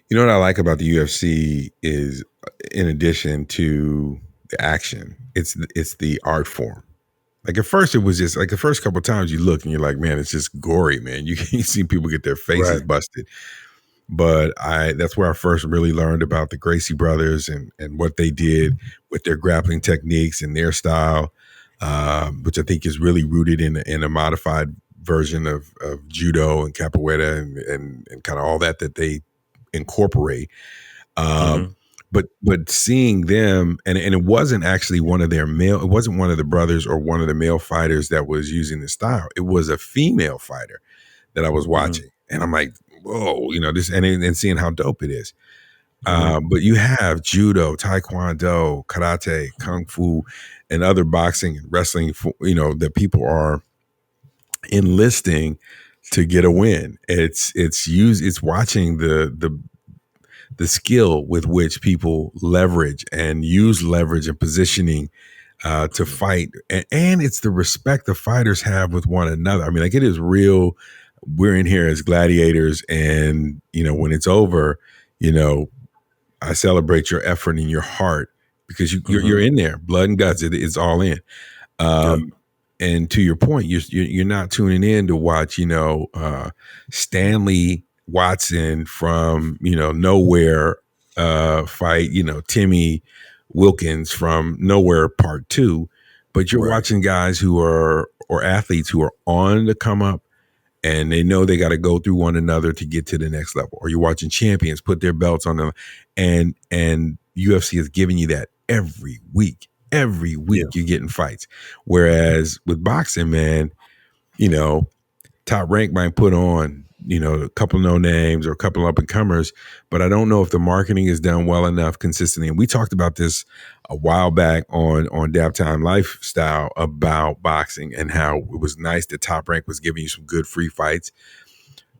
You know what I like about the UFC is, in addition to the action, it's the art form. Like at first, it was just like the first couple of times you look and you're like, man, it's just gory, man. You see people get their faces Right. busted. But that's where I first really learned about the Gracie brothers and what they did with their grappling techniques and their style, which I think is really rooted in a modified version of judo and capoeira and kind of all that they incorporate. Um, Hmm. but seeing them, and it wasn't actually it wasn't one of the brothers or one of the male fighters that was using the style. It was a female fighter that I was Hmm. watching, and I'm like, whoa, this, and seeing how dope it is. Hmm. But you have judo, taekwondo, karate, kung fu, and other boxing and wrestling, that people are enlisting to get a win. It's watching the skill with which people leverage and use leverage and positioning to fight, and it's the respect the fighters have with one another. I mean, like, it is real. We're in here as gladiators, and when it's over, you know, I celebrate your effort and your heart because you're Hmm. in there, blood and guts. It's all in. Yep. And to your point, you're not tuning in to watch, Stanley Watson from nowhere fight, Timmy Wilkins from nowhere part two, but you're Right. watching guys who are or athletes who are on the come up, and they know they got to go through one another to get to the next level. Or you're watching champions put their belts on them, and UFC is giving you that every week. Every week Yeah. you're getting fights. Whereas with boxing, man, you know, Top Rank might put on, a couple no names or a couple up and comers, but I don't know if the marketing is done well enough consistently. And we talked about this a while back on DAPTIME Lifestyle about boxing and how it was nice that Top Rank was giving you some good free fights,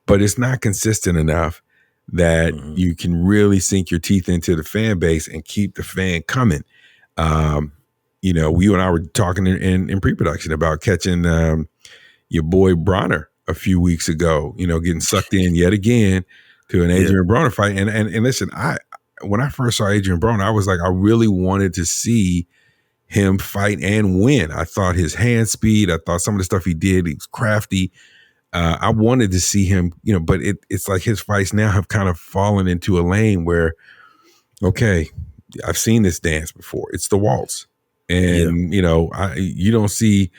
but it's not consistent enough that Hmm. you can really sink your teeth into the fan base and keep the fan coming. Um, you and I were talking in pre-production about catching your boy Bronner a few weeks ago, getting sucked in yet again to an Yeah. Adrian Broner fight. And listen, when I first saw Adrian Broner, I was like, I really wanted to see him fight and win. I thought his hand speed, I thought some of the stuff he did, he was crafty. I wanted to see him, but it's like his fights now have kind of fallen into a lane where, okay, I've seen this dance before. It's the waltz, Yeah. and you don't see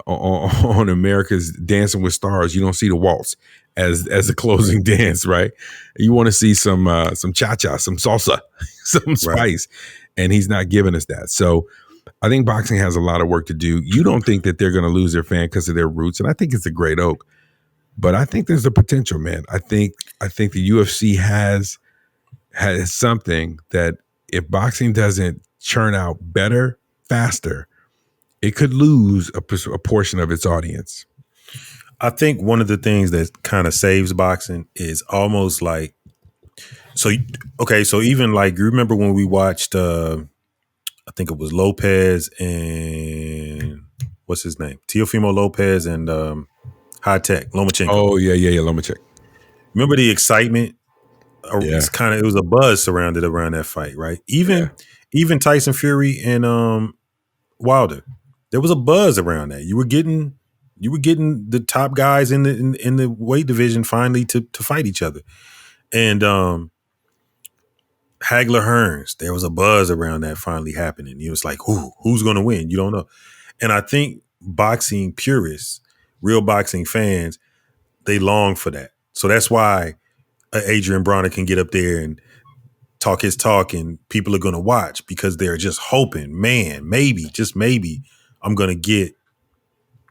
on America's Dancing with Stars. You don't see the waltz as a Right. closing dance, right? You want to see some cha cha, some salsa, some Right. spice, and he's not giving us that. So I think boxing has a lot of work to do. You don't think that they're going to lose their fan because of their roots, and I think it's a great oak. But I think there's the potential, man. I think the UFC has something that if boxing doesn't churn out better, faster, it could lose a portion of its audience. I think one of the things that kind of saves boxing is almost like so. Okay, so even like you remember when we watched, I think it was Lopez and what's his name, Teofimo Lopez and High Tech Lomachenko. Oh yeah. Let me check. Remember the excitement? Yeah, It's kind of it was a buzz surrounded around that fight, right? yeah, Even Tyson Fury and Wilder, there was a buzz around that. You were getting the top guys in the weight division finally to fight each other. And Hagler Hearns, there was a buzz around that finally happening. It was like, who's going to win? You don't know. And I think boxing purists, real boxing fans, they long for that. So that's why Adrian Bronner can get up there and talk his talk, and people are going to watch because they're just hoping, man, maybe, just maybe, I'm going to get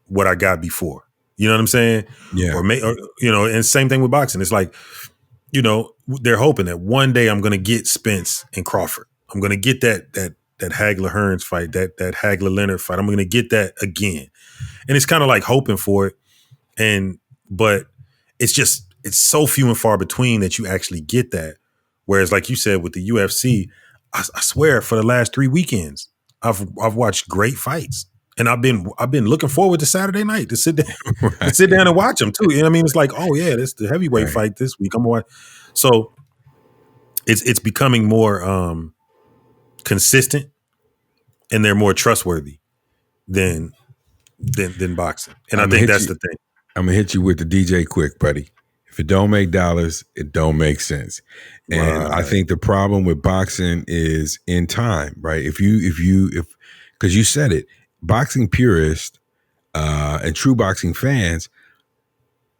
what I got before. You know what I'm saying? yeah. And same thing with boxing. It's like, they're hoping that one day I'm going to get Spence and Crawford. I'm going to get that Hagler Hearns fight, that Hagler Leonard fight. I'm going to get that again. And it's kind of like hoping for it. But it's so few and far between that you actually get that. Whereas, like you said, with the UFC, I swear for the last 3 weekends, I've watched great fights, and I've been looking forward to Saturday night to sit down Right, and watch them too. You know what I mean? It's like, oh yeah, this is the heavyweight right. fight this week. I'm watching. So it's becoming more consistent, and they're more trustworthy than boxing. And I I'm gonna think hit that's you. the thing. I'm gonna hit you with the DJ quick, buddy. If it don't make dollars, it don't make sense. And I Right. think the problem with boxing is in time, right? If because you said it, boxing purists and true boxing fans,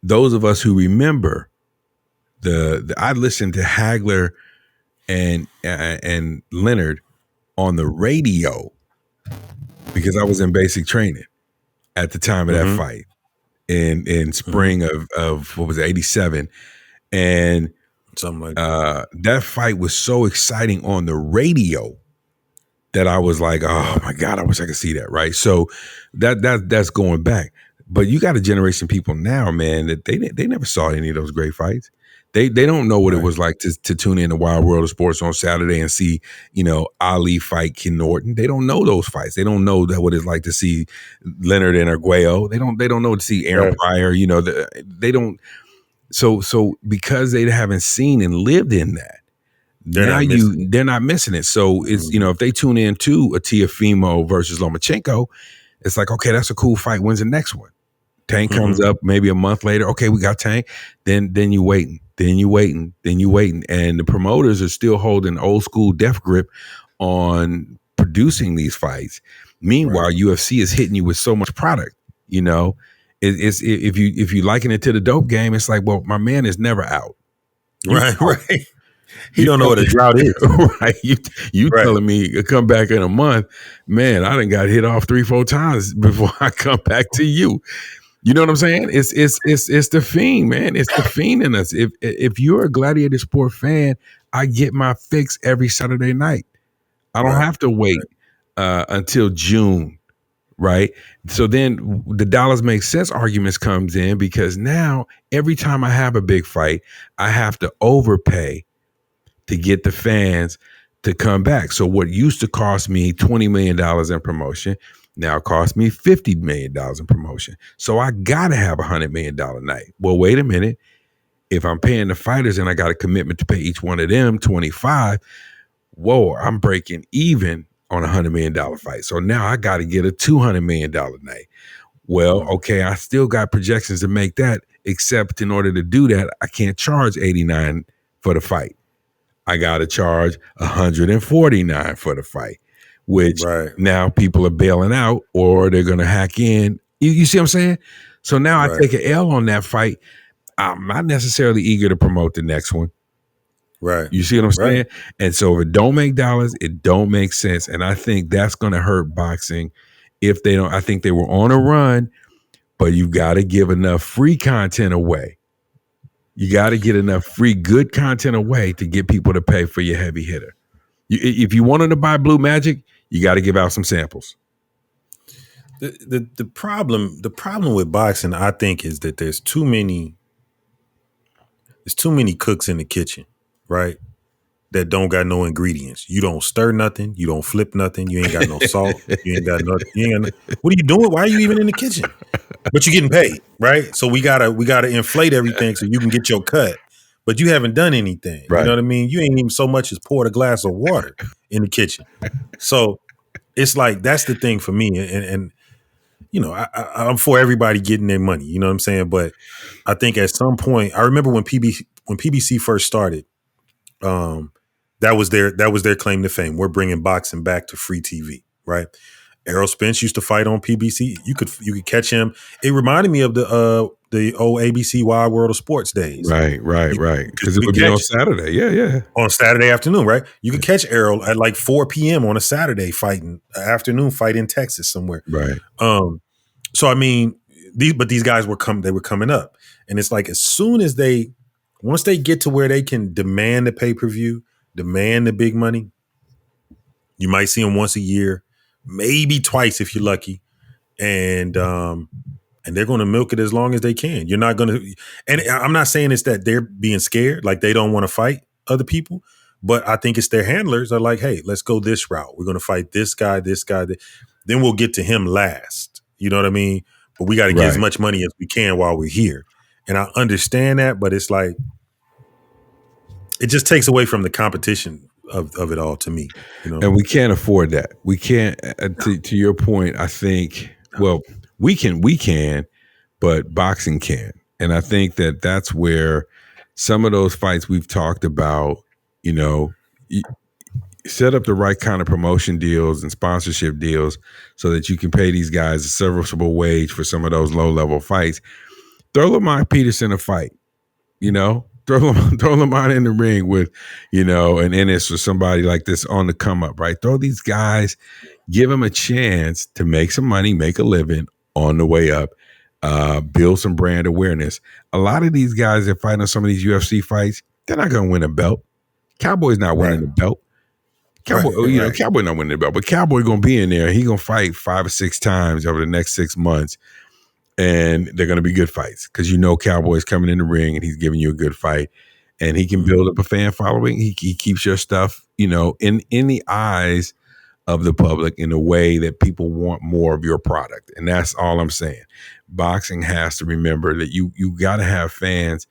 those of us who remember the I listened to Hagler and Leonard on the radio because I was in basic training at the time of that Mm-hmm. fight in Mm-hmm. spring of what was it, 87. And Something like that. that fight was so exciting on the radio that I was like, oh Right. my God, I wish I could see that. Right. So that's going back. But you got a generation of people now, man, that they never saw any of those great fights. They don't know what it Right. was like to tune in to Wild World of Sports on Saturday and see, Ali fight Ken Norton. They don't know those fights. They don't know that what it's like to see Leonard and Arguello. They don't know to see Aaron Right. Pryor. They don't. So because they haven't seen and lived in that, They're now not missing it. they're not missing it. So it's Mhm. if they tune in to a Tiafimo versus Lomachenko, it's like, okay, that's a cool fight. When's the next one? Tank comes Mhm. up maybe a month later. Okay, we got Tank. Then you waiting. Then you waiting. Then you waiting. And the promoters are still holding old school death grip on producing these fights. Meanwhile, Right. UFC is hitting you with so much product. It's if you liken it to the dope game, it's like, well, my man is never out. You Right. out. Right. He You don't know tell what a drought is. right. You Right. telling me to come back in a month, man, I done got hit off 3-4 times before I come back to you. You know what I'm saying? It's the fiend, man. It's the fiend in us. If you're a gladiator sport fan, I get my fix every Saturday night. I don't Right. have to wait until June, right? So then the dollars make sense arguments comes in because now every time I have a big fight, I have to overpay to get the fans to come back. So what used to cost me $20 million in promotion now cost me $50 million in promotion. So I got to have $100 million night. Well, wait a minute. If I'm paying the fighters and I got a commitment to pay each one of them 25, whoa, I'm breaking even on a $100 million fight. So now I got to get a $200 million night. Well, okay, I still got projections to make that, except in order to do that, I can't charge 89 for the fight. I got to charge 149 for the fight, which Right. now people are bailing out or they're going to hack in. You see what I'm saying? So now I Right. take an L on that fight. I'm not necessarily eager to promote the next one. Right. You see what I'm Right. saying? And so if it don't make dollars, it don't make sense. And I think that's going to hurt boxing if they don't. I think they were on a run, but you got to give enough free content away. You got to get enough free good content away to get people to pay for your heavy hitter. If you wanted to buy Blue Magic, you got to give out some samples. The problem with boxing, I think, is that there's too many cooks in the kitchen, right? That don't got no ingredients. You don't stir nothing. You don't flip nothing. You ain't got no salt. You ain't got nothing. What are you doing? Why are you even in the kitchen? But you're getting paid, right? So we gotta inflate everything so you can get your cut. But you haven't done anything. Right. You know what I mean? You ain't even so much as poured a glass of water in the kitchen. So it's like that's the thing for me. And I'm for everybody getting their money. You know what I'm saying? But I think at some point, I remember when PBC first started. That was their claim to fame. We're bringing boxing back to free TV, right? Errol Spence used to fight on PBC. You could catch him. It reminded me of the old ABC Wild World of Sports days. Right. Because it You would could be on catch Saturday. Yeah. on Saturday afternoon, right? You could catch Errol at like 4 p.m. on a Saturday afternoon fight in Texas somewhere. Right. So I mean, these guys were coming up, and it's like once they get to where they can demand the pay-per-view, demand the big money, you might see them once a year, maybe twice if you're lucky, and they're going to milk it as long as they can. You're not going to, and I'm not saying it's that they're being scared, like they don't want to fight other people, but I think it's their handlers are like, hey, let's go this route. We're going to fight this guy, then we'll get to him last. You know what I mean? But we got to get as much money as we can while we're here. And I understand that, but it's like, it just takes away from the competition of it all to me. You know, And we can't afford that. We can't. To your point, I think. Well, we can, but boxing can, and I think that that's where some of those fights we've talked about. You know, set up the right kind of promotion deals and sponsorship deals so that you can pay these guys a serviceable wage for some of those low level fights. Throw Lamont Peterson a fight. You know, throw Lamont in the ring with, an Ennis or somebody like this on the come up, right? Throw these guys, give them a chance to make some money, make a living on the way up, build some brand awareness. A lot of these guys that fight on some of these UFC fights, they're not going to win a belt. Cowboy's not winning the belt. Cowboy, right. Cowboy not winning the belt, but Cowboy going to be in there. He going to fight 5 or 6 times over the next 6 months. And they're going to be good fights because Cowboy's coming in the ring and he's giving you a good fight, and he can build up a fan following. He keeps your stuff, in the eyes of the public in a way that people want more of your product, and that's all I'm saying. Boxing has to remember that you got to have fans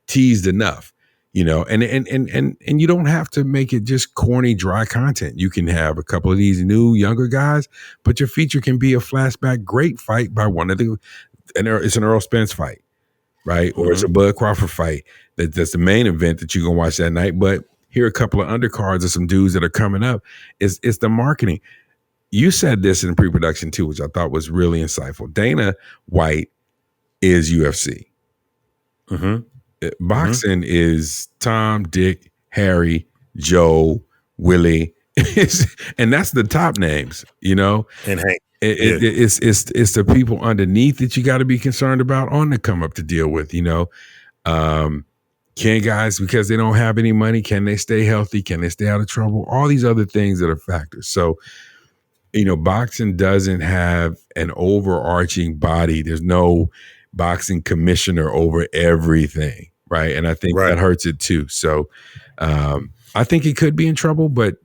teased enough, and you don't have to make it just corny, dry content. You can have a couple of these new younger guys, but your feature can be a flashback great fight by one of the. And it's an Earl Spence fight, right? Or it's a Bud Crawford fight. That's the main event that you're gonna watch that night. But here are a couple of undercards of some dudes that are coming up. It's the marketing. You said this in pre-production too, which I thought was really insightful. Dana White is UFC. Boxing is Tom, Dick, Harry, Joe, Willie, and that's the top names, And Hank. It's the people underneath that you got to be concerned about on the come up to deal with. Can guys, because they don't have any money, can they stay healthy? Can they stay out of trouble? All these other things that are factors. So, boxing doesn't have an overarching body. There's no boxing commissioner over everything, right? And I think that hurts it too. So, I think it could be in trouble. But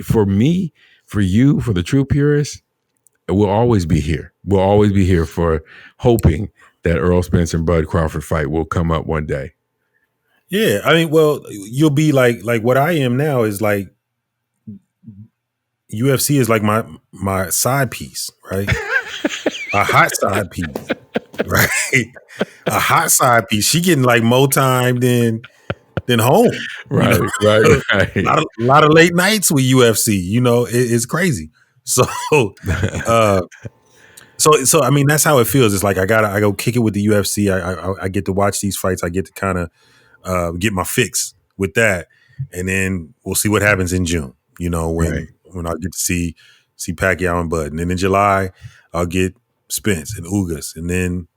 for me, for you, for the true purists, we'll always be here. We'll always be here for hoping that Earl Spence and Bud Crawford fight will come up one day. Yeah, I mean, well, you'll be like what I am now is like UFC is like my side piece, right? A hot side piece, right? A hot side piece. She getting like more time than home, right? A lot of late nights with UFC. It's crazy. So, so I mean, that's how it feels. It's like I go kick it with the UFC. I get to watch these fights. I get to kind of get my fix with that, and then we'll see what happens in June. When I get to see Pacquiao and Bud, and then in July I'll get Spence and Ugas, and then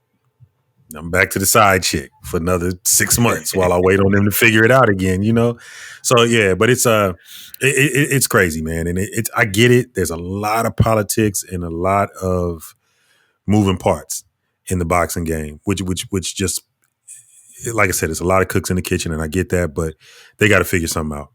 I'm back to the side chick for another 6 months while I wait on them to figure it out again. So yeah, but it's crazy, man, and it's I get it. There's a lot of politics and a lot of moving parts in the boxing game, which just, like I said, it's a lot of cooks in the kitchen, and I get that, but they got to figure something out.